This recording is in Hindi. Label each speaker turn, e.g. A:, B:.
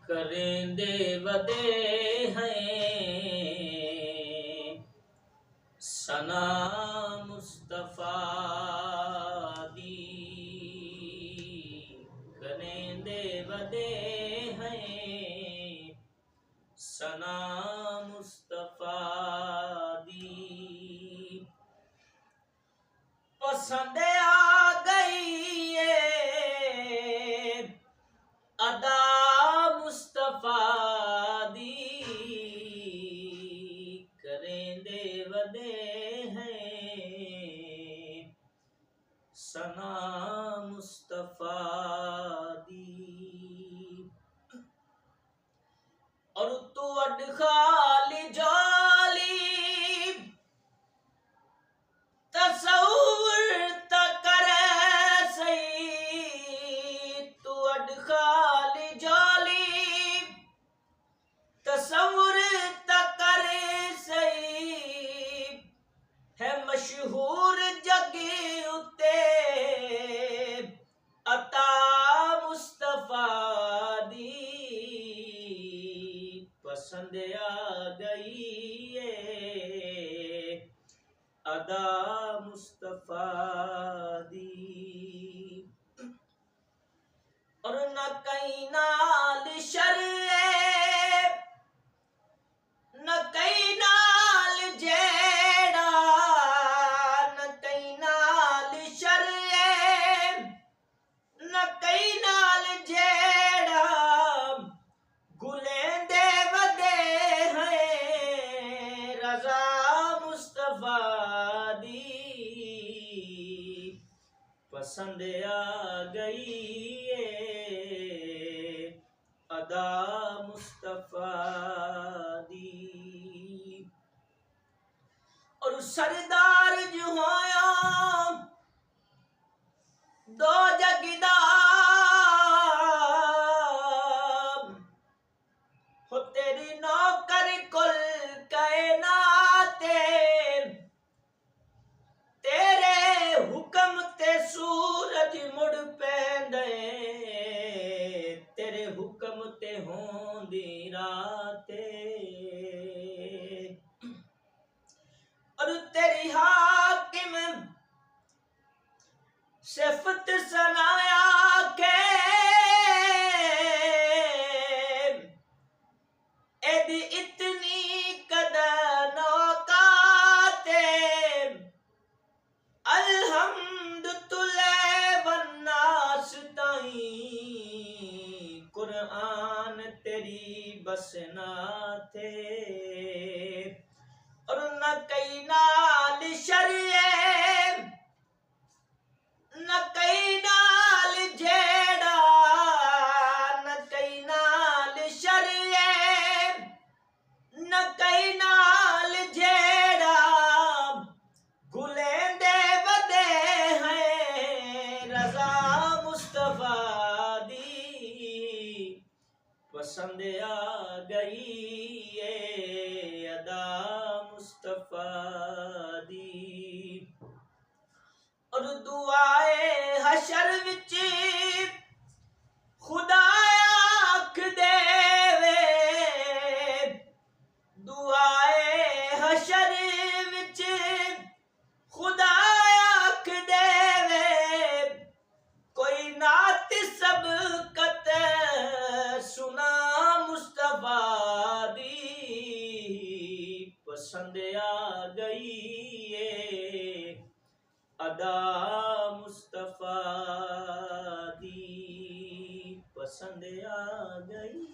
A: करेंदे वदे हैं सना मुस्तफा दी। करेंदे वदे हैं सना मुस्तफा दी। पसंद आ गई ये अदा मुस्तफा दी। करेंदे वदे हैं सना मुस्तफा दी। और तू अडखाली जाली तसव्वुर करे सही। तू अडखाली जाली तसव्वुर करे सही। है मशहूर जगे उते अता मुस्तफा दी। पसंद आ गई ये अदा मुस्तफा दी। और न कहीं नाल शर्ए न कहीं नाल जेड़ा। न कहीं नाल शर्ए न कहीं नाल जेड़ा। गुलेंदे वदे हैं रजा मुस्तफा दी। पसंद आ गई ये अदा मुस्तफा दी। और सरदार जो होया दो जगदा हो तेरी नौकर कुल कायनाते। तेरे हुक्म ते सूरज मुड़ पैंदे। तेरे हुक्म ते होंदी राते। और तेरी हाकिम सिफत सनाया के एदी इतनी कदर नौकाते। अल्हम्द तुले वन्नास ताई कुरान तेरी बसना थे। और न कई नाल शर्ए न कई नाल जेड़ा। न कई नाल शर्ए न कई नाल जेड़ा। गुलेंदे वदे हैं रजा मुस्तफा दी। पसंद आ गई ये अदा मुस्तफा दी। और दुआए हशर विच खुदा आख देवे। दुआए हशर विच खुदा आख देवे। कोई नात सबकत सुना मुस्तफा दी। पसंद आ गई ये अदा मुस्तफा दी। पसंद आ गई।